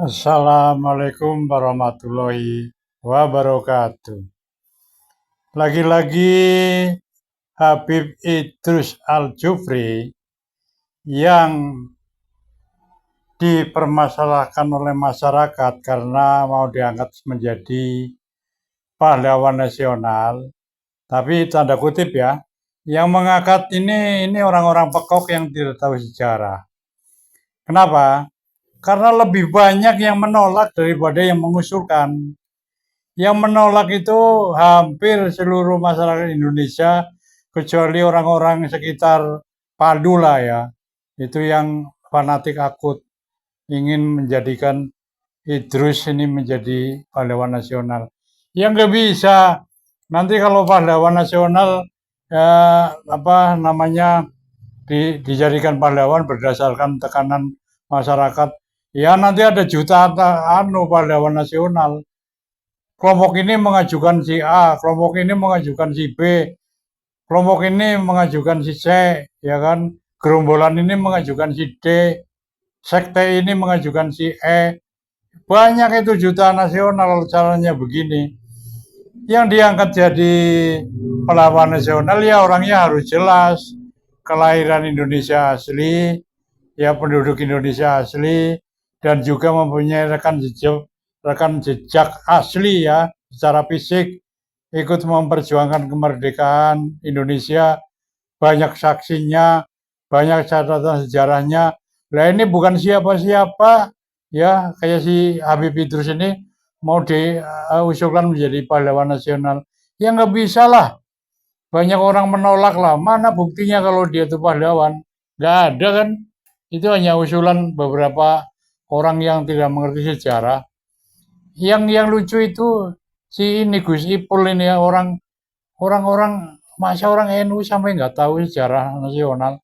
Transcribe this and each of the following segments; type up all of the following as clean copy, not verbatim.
Assalamualaikum warahmatullahi wabarakatuh. Lagi-lagi Habib Idrus Al-Jufri yang dipermasalahkan oleh masyarakat karena mau diangkat menjadi pahlawan nasional. Tapi tanda kutip ya, yang mengangkat ini orang-orang pekok yang tidak tahu sejarah. Kenapa? Karena lebih banyak yang menolak daripada yang mengusulkan. Yang menolak itu hampir seluruh masyarakat Indonesia, kecuali orang-orang sekitar Palu lah ya. Itu yang fanatik akut ingin menjadikan Idrus ini menjadi pahlawan nasional. Yang nggak bisa. Nanti kalau pahlawan nasional dijadikan pahlawan berdasarkan tekanan masyarakat. Ya nanti ada jutaan pahlawan nasional. Kelompok ini mengajukan si A, kelompok ini mengajukan si B, kelompok ini mengajukan si C, ya kan? Gerombolan ini mengajukan si D, sekte ini mengajukan si E. Banyak itu jutaan nasional caranya begini. Yang diangkat jadi pahlawan nasional ya orangnya harus jelas. Kelahiran Indonesia asli, ya penduduk Indonesia asli, dan juga mempunyai rekan jejak asli ya secara fisik, ikut memperjuangkan kemerdekaan Indonesia, banyak saksinya, banyak catatan sejarahnya. Nah ini bukan siapa-siapa ya, kayak si Habib Idrus ini mau diusulkan menjadi pahlawan nasional. Ya nggak bisa lah, banyak orang menolak lah. Mana buktinya kalau dia itu pahlawan? Nggak ada kan. Itu hanya usulan beberapa orang yang tidak mengerti sejarah. Yang lucu itu si ini Gus Ipul ini ya, masa orang NU sampai nggak tahu sejarah nasional.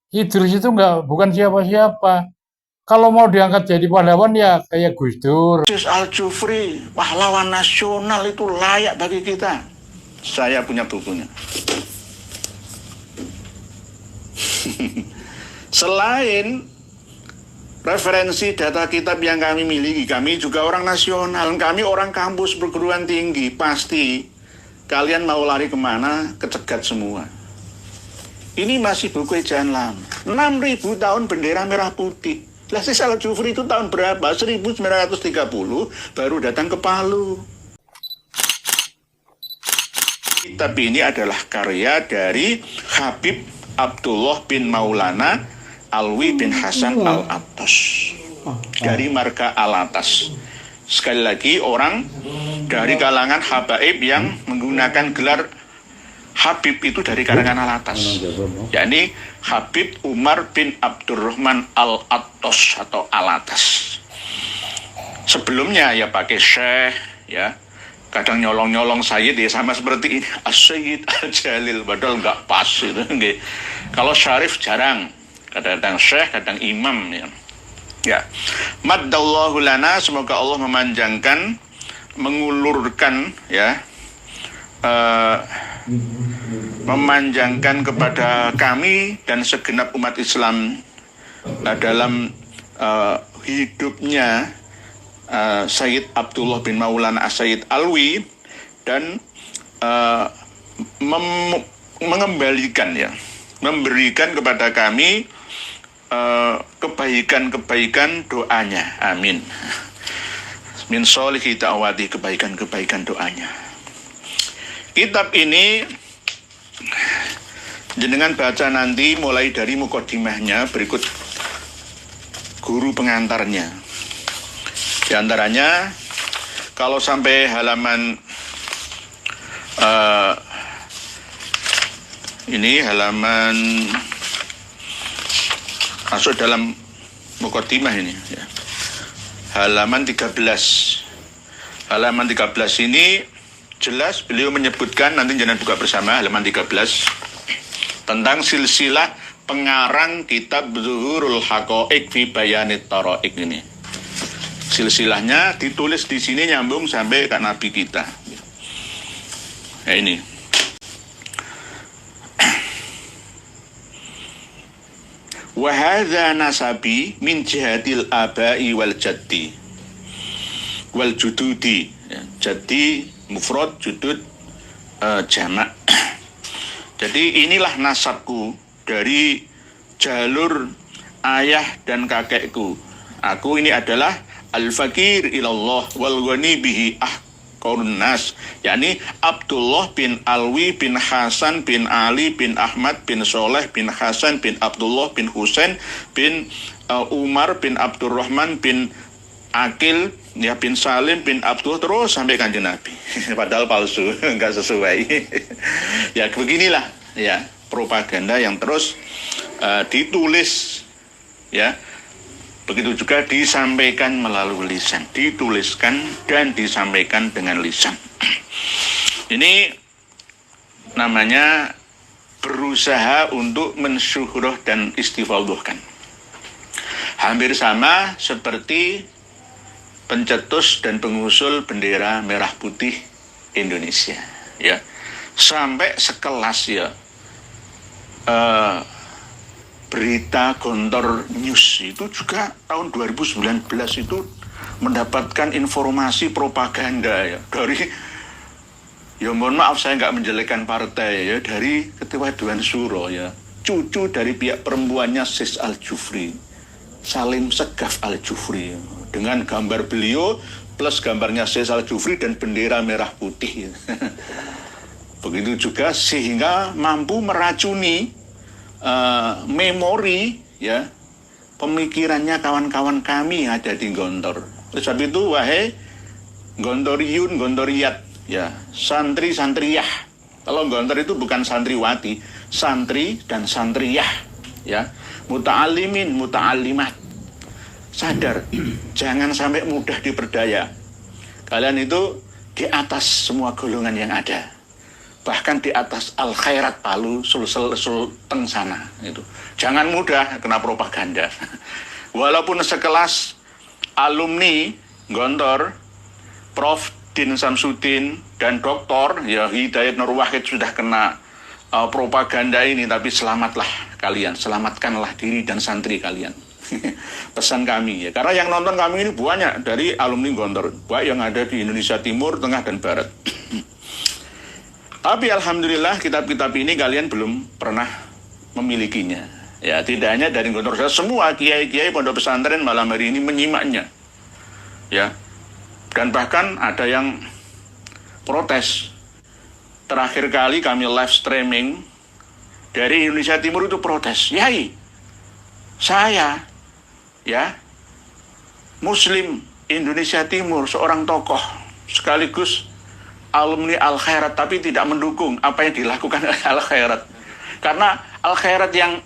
Idrus itu bukan siapa-siapa. Kalau mau diangkat jadi pahlawan ya kayak Gus Dur. Idrus Al-Jufri, pahlawan nasional itu layak bagi kita. Saya punya bukunya. Selain referensi data kitab yang kami miliki, kami juga orang nasional, kami orang kampus perguruan tinggi, pasti kalian mau lari kemana, kecegat semua. Ini masih buku ejaan lama, 6.000 tahun bendera merah putih. Lah si Al-Jufri itu tahun berapa? 1930 baru datang ke Palu. Kitab ini adalah karya dari Habib Abdullah bin Maulana Alwi bin Hasan Al-Attas dari marga Al-Attas. Sekali lagi orang dari kalangan habaib yang menggunakan gelar Habib itu dari kalangan Al-Attas, yakni Habib Umar bin Abdurrahman Al-Attas atau Al-Attas. Sebelumnya ya pakai Syekh ya, kadang nyolong-nyolong Sayyid ya, sama seperti ini As-Sayyid Al-Jalil, padahal nggak pas itu. Kalau Syarif jarang, kadang-kadang Syekh, kadang Imam ya. Ya, maddallahu lana, semoga Allah memanjangkan, mengulurkan ya, memanjangkan kepada kami dan segenap umat Islam dalam hidupnya Sayyid Abdullah bin Maulana As-Sayyid Alwi, dan mengembalikan ya, memberikan kepada kami kebaikan-kebaikan doanya, amin, min sholihi ta'awati, kebaikan-kebaikan doanya. Kitab ini jenengan baca nanti mulai dari muqaddimahnya, berikut guru pengantarnya. Di antaranya kalau sampai halaman ini halaman masuk dalam muqaddimah ini ya. Halaman 13. Halaman 13 ini jelas beliau menyebutkan, nanti jangan buka bersama halaman 13, tentang silsilah pengarang kitab Zuhurul Haqa'iq fi Bayanit Thara'iq ini. Silsilahnya ditulis di sini nyambung sampai ke Nabi kita. Ya ini. Wa hadza nasabi min jihatil abai wal jaddi. wal jududi. Ya, jadi mufrad, judud, jamak. Jadi inilah nasabku dari jalur ayah dan kakekku. Aku ini adalah al-fakir ilallah wal ghani bihi ahqarun nas, yakni Abdullah bin Alwi bin Hasan bin Ali bin Ahmad bin Soleh bin Hasan bin Abdullah bin Husain bin Umar bin Abdurrahman bin Akil ya bin Salim bin Abdullah, terus sampai Kanjeng Nabi. Padahal palsu, enggak sesuai. Ya beginilah ya propaganda yang terus ditulis ya. Begitu juga disampaikan melalui lisan, dituliskan dan disampaikan dengan lisan. Ini namanya berusaha untuk mensyuhroh dan istifadhahkan. Hampir sama seperti pencetus dan pengusul bendera merah putih Indonesia, ya, sampai sekelas ya berita Gontor News itu juga tahun 2019 itu mendapatkan informasi propaganda ya dari, ya mohon maaf saya nggak menjelekkan partai ya, dari Ketua Dewan Syuro ya, cucu dari pihak perempuannya Sis Al-Jufri, Salim Segaf Al-Jufri, dengan gambar beliau plus gambarnya Sis Al-Jufri dan bendera merah putih. Begitu juga sehingga mampu meracuni memori ya pemikirannya kawan-kawan kami yang ada di Gontor. Oleh sebab itu wahai Gontoriyun, Gontoriyat ya, santri-santriyah. Kalau Gontor itu bukan santriwati, santri dan santriyah ya, muta'alimin, muta'alimat. Sadar, jangan sampai mudah diperdaya. Kalian itu di atas semua golongan yang ada. Bahkan di atas al-khairat palu sulsel teng sana itu. Jangan mudah kena propaganda. Walaupun sekelas alumni Gontor, Prof. Din Samsudin dan Dr. ya Hidayat Nur Wahid sudah kena propaganda ini, tapi selamatlah kalian, selamatkanlah diri dan santri kalian. Pesan kami ya, karena yang nonton kami ini banyak dari alumni Gontor, baik yang ada di Indonesia Timur, Tengah dan Barat. Tapi alhamdulillah kitab-kitab ini kalian belum pernah memilikinya. Ya, tidak hanya dari Gontor, semua kiai-kiai pondok pesantren malam hari ini menyimaknya. Ya. Dan bahkan ada yang protes. Terakhir kali kami live streaming dari Indonesia Timur itu protes. Yai, saya ya Muslim Indonesia Timur, seorang tokoh sekaligus alumni Al-Khairat, tapi tidak mendukung apa yang dilakukan oleh Al-Khairat. Karena Al-Khairat yang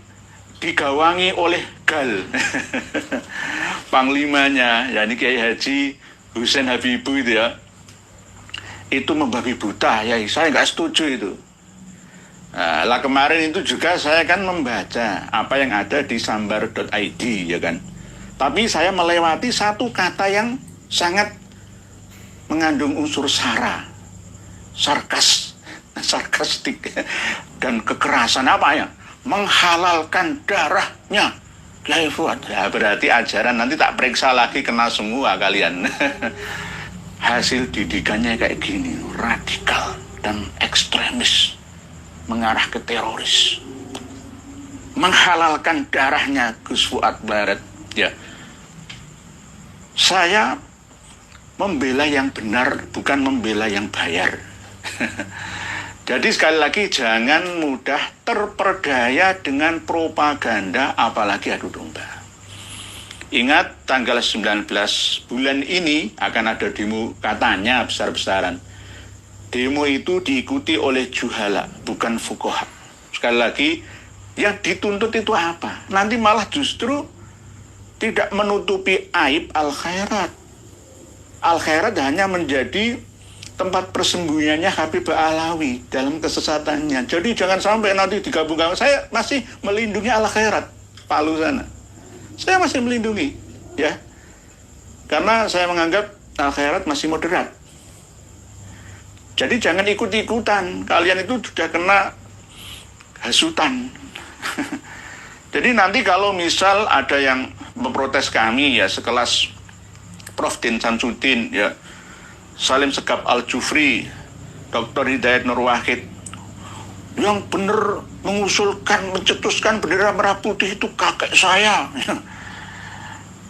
digawangi oleh GAL panglimanya, yakni Kiai Haji Husain Habibu itu ya, itu membabi buta ya, saya nggak setuju itu. Nah, lah kemarin itu juga saya kan membaca apa yang ada di sambar.id ya kan, tapi saya melewati satu kata yang sangat mengandung unsur sara, sarkastik dan kekerasan, apa ya, menghalalkan darahnya Kiai Fuad. Ya, berarti ajaran nanti tak periksa lagi, kena semua kalian. Hasil didikannya kayak gini, radikal dan ekstremis, mengarah ke teroris, menghalalkan darahnya Gus Fuad Barat. Ya, saya membela yang benar, bukan membela yang bayar. Jadi sekali lagi jangan mudah terperdaya dengan propaganda, apalagi adu domba. Ingat tanggal 19 bulan ini akan ada demo, katanya besar-besaran. Demo itu diikuti oleh juhala, bukan fuqaha. Sekali lagi, yang dituntut itu apa? Nanti malah justru tidak menutupi aib Al-Khairat. Al-Khairat hanya menjadi tempat persembunyiannya Habib Alawi dalam kesesatannya. Jadi jangan sampai nanti digabung-gabung. Saya masih melindungi Al-Khairat Palu sana. Saya masih melindungi, ya. Karena saya menganggap Al-Khairat masih moderat. Jadi jangan ikut-ikutan. Kalian itu sudah kena hasutan. Jadi nanti kalau misal ada yang memprotes kami ya, sekelas Prof. Din Samsudin, ya, Salim Segaf Al-Jufri, Dr. Hidayat Nur Wahid, yang benar mengusulkan, mencetuskan bendera merah putih itu kakek saya.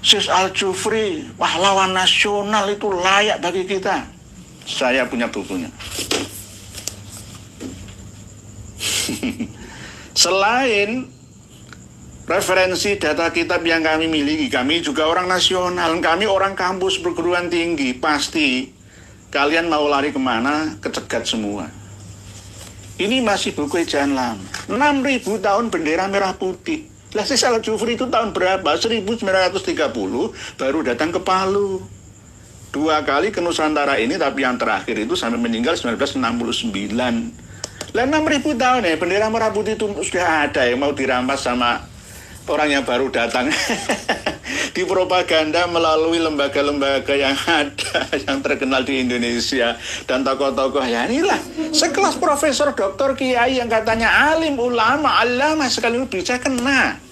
Sis Al-Jufri, pahlawan nasional, itu layak bagi kita. Saya punya bukunya. Selain referensi data kitab yang kami miliki, kami juga orang nasional, kami orang kampus perguruan tinggi, pasti kalian mau lari kemana, kecegat semua. Ini masih buku ejaan lama. 6.000 tahun bendera merah putih. Lah Sis Al-Jufri itu tahun berapa? 1930 baru datang ke Palu. 2 kali ke Nusantara ini, tapi yang terakhir itu sampai meninggal 1969. Lah 6.000 tahun ya, bendera merah putih itu sudah ada yang mau dirampas sama orang yang baru datang. Dipropaganda melalui lembaga-lembaga yang ada, yang terkenal di Indonesia, dan tokoh-tokoh ya inilah sekelas profesor, doktor, kiai yang katanya alim, ulama, alama sekali bisa kena.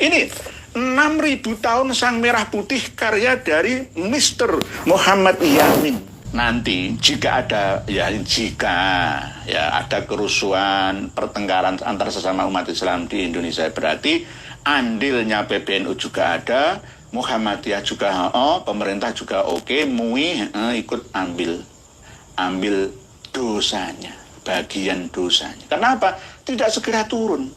Ini 6.000 tahun sang merah putih karya dari Mr. Muhammad Yamin. Nanti jika ada ada kerusuhan, pertengkaran antar sesama umat Islam di Indonesia, berarti andilnya PBNU juga ada, Muhammadiyah juga, pemerintah juga oke, MUI ikut ambil dosanya, bagian dosanya. Kenapa? Tidak segera turun.